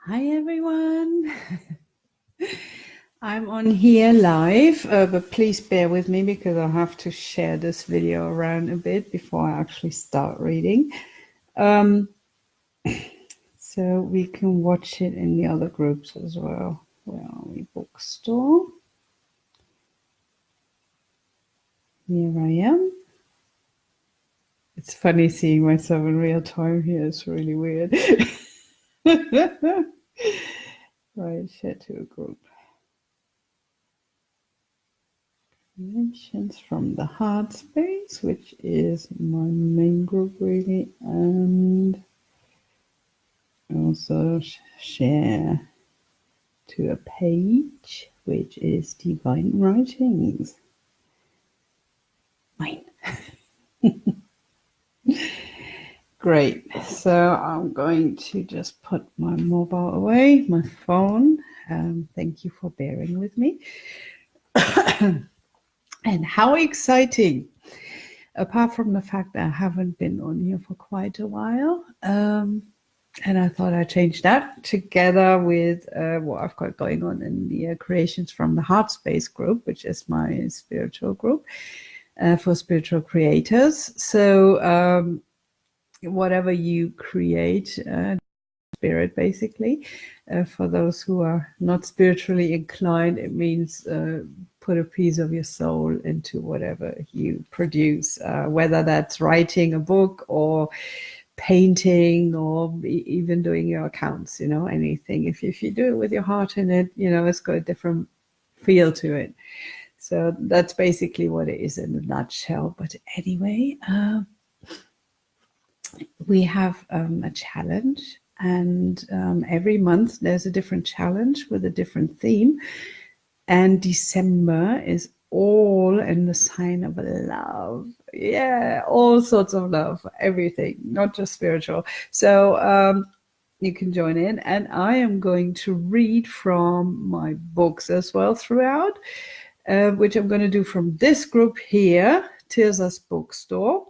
Hi everyone. I'm on here live, but please bear with me because I have to share this video around a bit before I actually start reading. So we can watch it in the other groups as well. Where are we? Bookstore. Here I am. It's funny seeing myself in real time here. It's really weird. Right, share to a group. Mentions from the Heartspace, which is my main group really, and also share to a page which is Divine Writings. Mine. Great. So I'm going to just put my mobile away, my phone. Thank you for bearing with me. And how exciting! Apart from the fact that I haven't been on here for quite a while, and I thought I'd change that together with what I've got going on in the creations from the Heartspace group, which is my spiritual group for spiritual creators. So whatever you create, spirit basically. For those who are not spiritually inclined, it means put a piece of your soul into whatever you produce, whether that's writing a book or painting or even doing your accounts, anything. If you do it with your heart in it, it's got a different feel to it. So that's basically what it is in a nutshell. But anyway, we have a challenge, and every month there's a different challenge with a different theme. And December is all in the sign of love. Yeah, all sorts of love, everything, not just spiritual. So you can join in, and I am going to read from my books as well throughout, which I'm going to do from this group here, Tirza's Bookstore,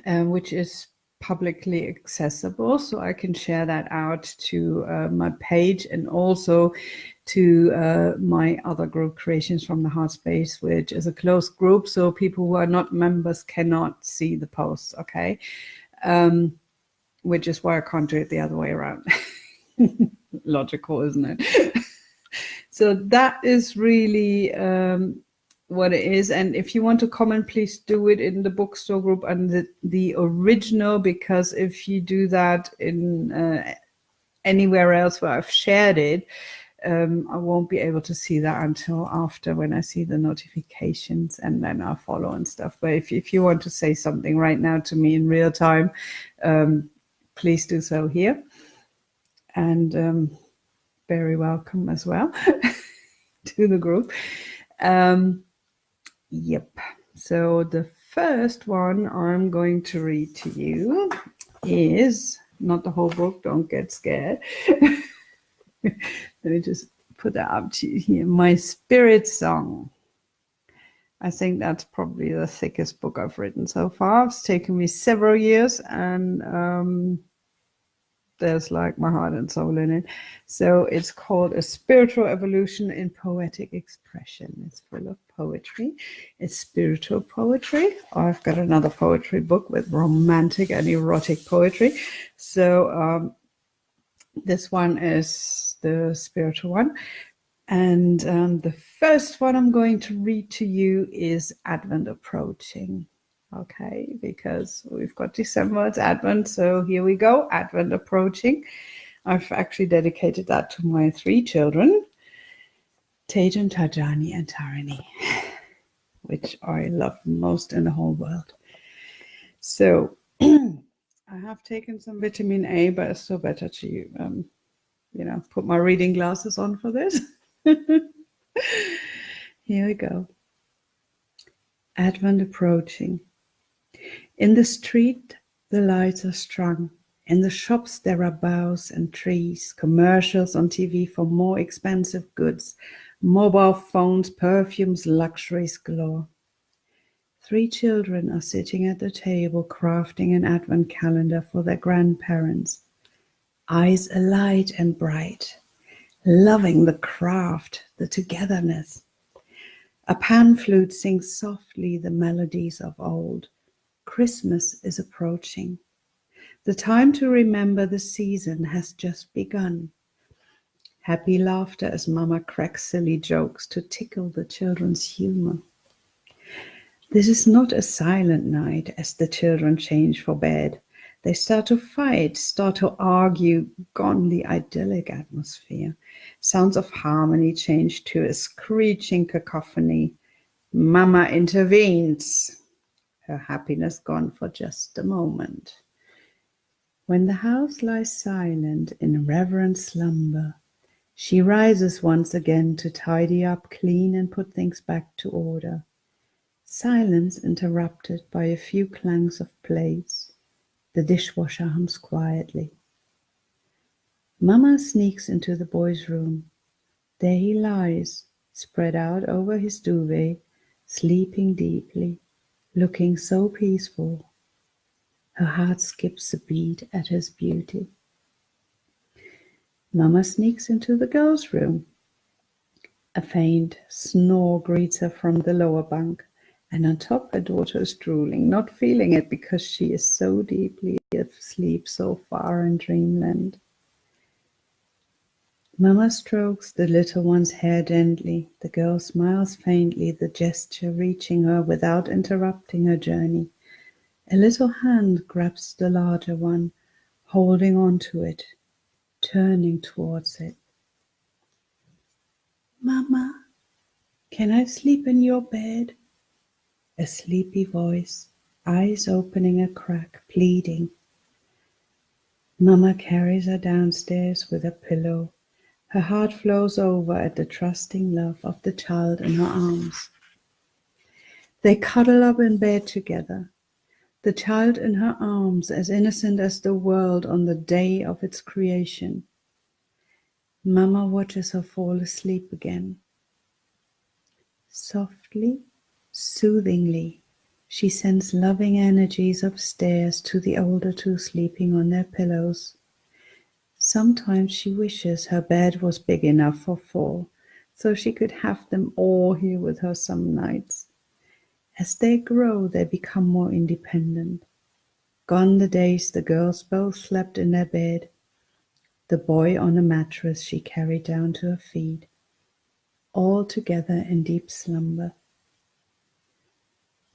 which is publicly accessible, so I can share that out to my page and also to my other group, Creations from the Heartspace, which is a closed group, so people who are not members cannot see the posts, okay? Which is why I can't do it the other way around. Logical, isn't it? So that is really what it is. And if you want to comment, please do it in the bookstore group and the original, because if you do that in anywhere else where I've shared it, I won't be able to see that until after, when I see the notifications, and then I'll follow and stuff. But if you want to say something right now to me in real time, please do so here. And very welcome as well to the group. Yep. So the first one I'm going to read to you is not the whole book. Don't get scared. Let me just put that up to you here. My Spirit Song. I think that's probably the thickest book I've written so far. It's taken me several years, and there's like my heart and soul in it. So it's called A Spiritual Evolution in Poetic Expression. It's full of poetry. It's spiritual poetry. I've got another poetry book with romantic and erotic poetry. So this one is the spiritual one. And the first one I'm going to read to you is Advent Approaching. Okay, because we've got December, it's Advent, so here we go, Advent Approaching. I've actually dedicated that to my 3 children, Tejan, Tajani, and Tarini, which I love most in the whole world. So I have taken some vitamin A, but it's still better to, put my reading glasses on for this. Here we go. Advent Approaching. In the street, the lights are strung. In the shops, there are boughs and trees, commercials on TV for more expensive goods, mobile phones, perfumes, luxuries galore. 3 children are sitting at the table crafting an advent calendar for their grandparents. eyes alight and bright, loving the craft, the togetherness. A pan flute sings softly the melodies of old. Christmas is approaching. The time to remember the season has just begun. Happy laughter as Mama cracks silly jokes to tickle the children's humor. This is not a silent night as the children change for bed. They start to fight, start to argue, gone the idyllic atmosphere. Sounds of harmony change to a screeching cacophony. Mama intervenes, her happiness gone for just a moment. When the house lies silent in reverent slumber, she rises once again to tidy up, clean, and put things back to order. Silence interrupted by a few clangs of plates. The dishwasher hums quietly. Mama sneaks into the boy's room. There he lies, spread out over his duvet, sleeping deeply, looking so peaceful. Her heart skips a beat at his beauty. Mama sneaks into the girl's room. A faint snore greets her from the lower bunk, and on top her daughter is drooling, not feeling it because she is so deeply asleep so far in dreamland. Mama strokes the little one's hair gently. The girl smiles faintly, the gesture reaching her without interrupting her journey. A little hand grabs the larger one, holding on to it, turning towards it. Mama, can I sleep in your bed? A sleepy voice, eyes opening a crack, pleading. Mama carries her downstairs with a pillow. Her heart flows over at the trusting love of the child in her arms. They cuddle up in bed together. The child in her arms, as innocent as the world on the day of its creation. Mama watches her fall asleep again. Softly, soothingly, she sends loving energies upstairs to the older two sleeping on their pillows. Sometimes she wishes her bed was big enough for 4, so she could have them all here with her some nights. As they grow, they become more independent. Gone the days the girls both slept in their bed, the boy on a mattress she carried down to her feet, all together in deep slumber.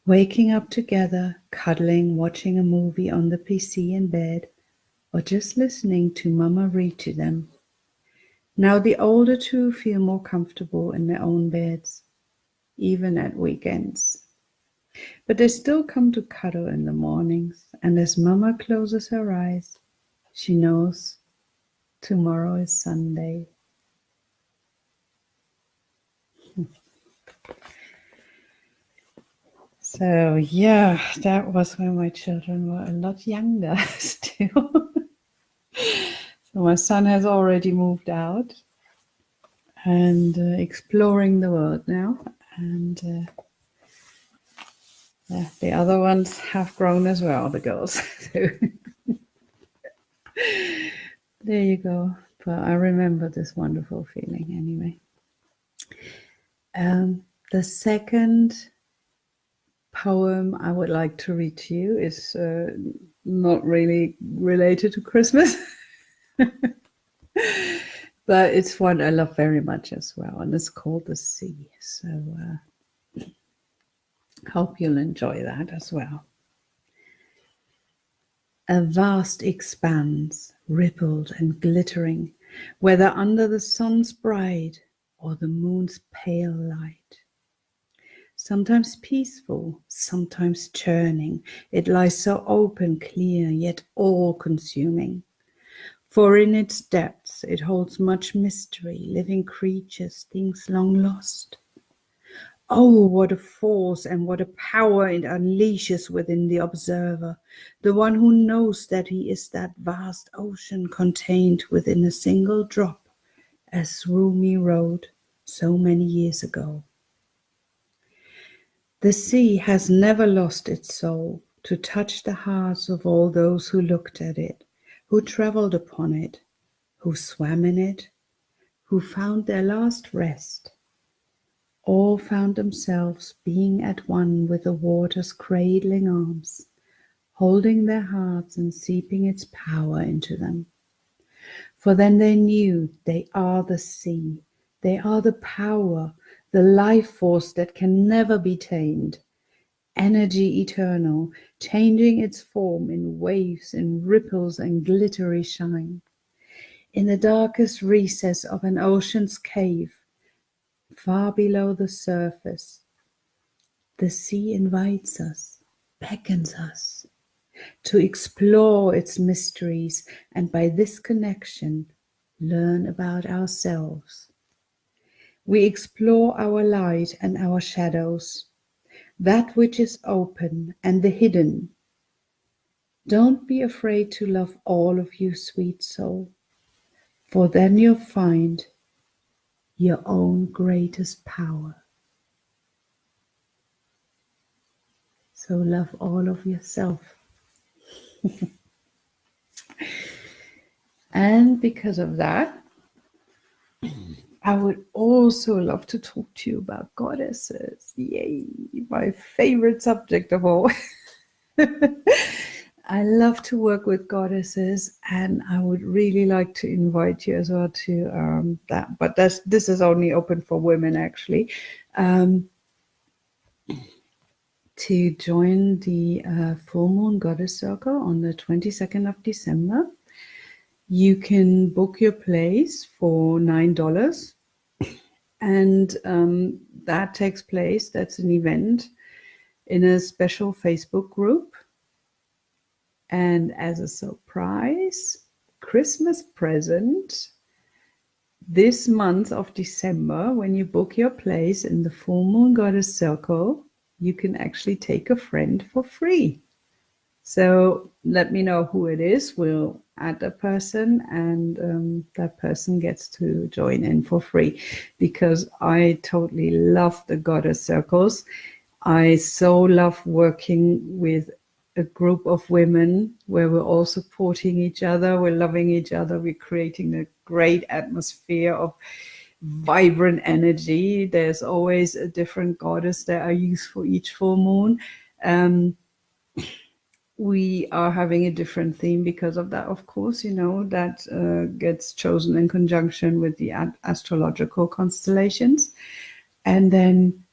Waking up together, cuddling, watching a movie on the PC in bed, or just listening to Mama read to them. Now the older two feel more comfortable in their own beds, even at weekends. But they still come to cuddle in the mornings, and as Mama closes her eyes, she knows tomorrow is Sunday. So yeah, that was when my children were a lot younger still. So my son has already moved out and exploring the world now. And yeah, the other ones have grown as well, the girls. So there you go. But I remember this wonderful feeling anyway. The second poem I would like to read to you is not really related to Christmas, but it's one I love very much as well, and it's called The Sea. So hope you'll enjoy that as well. A vast expanse, rippled and glittering, whether under the sun's bright or the moon's pale light. Sometimes peaceful, sometimes churning, it lies so open, clear, yet all-consuming. For in its depths it holds much mystery, living creatures, things long lost. Oh, what a force and what a power it unleashes within the observer, the one who knows that he is that vast ocean contained within a single drop, as Rumi wrote so many years ago. The sea has never lost its soul to touch the hearts of all those who looked at it, who traveled upon it, who swam in it, who found their last rest. All found themselves being at one with the water's cradling arms, holding their hearts and seeping its power into them. For then they knew they are the sea, they are the power, the life force that can never be tamed, energy eternal, changing its form in waves, in ripples and glittery shine. In the darkest recess of an ocean's cave, far below the surface, the sea invites us, beckons us to explore its mysteries, and by this connection, learn about ourselves. We explore our light and our shadows, that which is open and the hidden. Don't be afraid to love all of you, sweet soul, for then you'll find your own greatest power. So love all of yourself. And because of that, I would also love to talk to you about goddesses. Yay, my favorite subject of all. I love to work with goddesses, and I would really like to invite you as well to that. But this is only open for women, actually, to join the Full Moon Goddess Circle on the 22nd of December. You can book your place for $9, and that takes place. That's an event in a special Facebook group. And as a surprise Christmas present, this month of December, when you book your place in the Full Moon Goddess Circle, you can actually take a friend for free. So let me know who it is. We'll add a person, and that person gets to join in for free, because I totally love the goddess circles. I so love working with a group of women where we're all supporting each other, we're loving each other, we're creating a great atmosphere of vibrant energy. There's always a different goddess that I use for each full moon. We are having a different theme because of that, of course, that gets chosen in conjunction with the astrological constellations. And then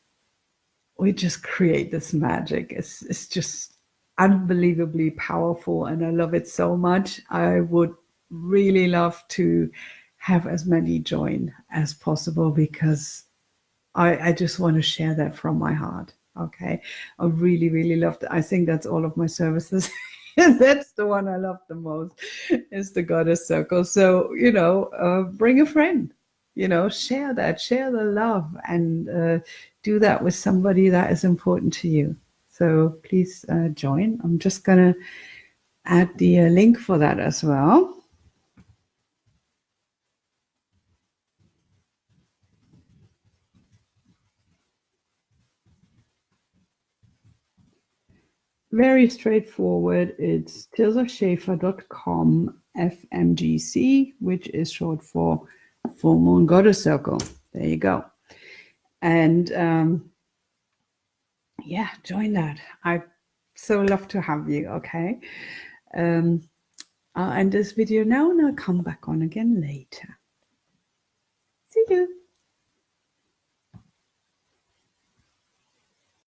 we just create this magic. It's just unbelievably powerful, and I love it so much. I would really love to have as many join as possible, because I just want to share that from my heart. Okay, I really, really love that. I think that's all of my services. That's the one I love the most, is the goddess circle. So, bring a friend, share the love, and do that with somebody that is important to you. So please join. I'm just going to add the link for that as well. Very straightforward. It's tirzaschaefer.com FMGC, which is short for Full Moon Goddess Circle. There you go. And join that. I so love to have you. Okay. I'll end this video now, and I'll come back on again later. See you.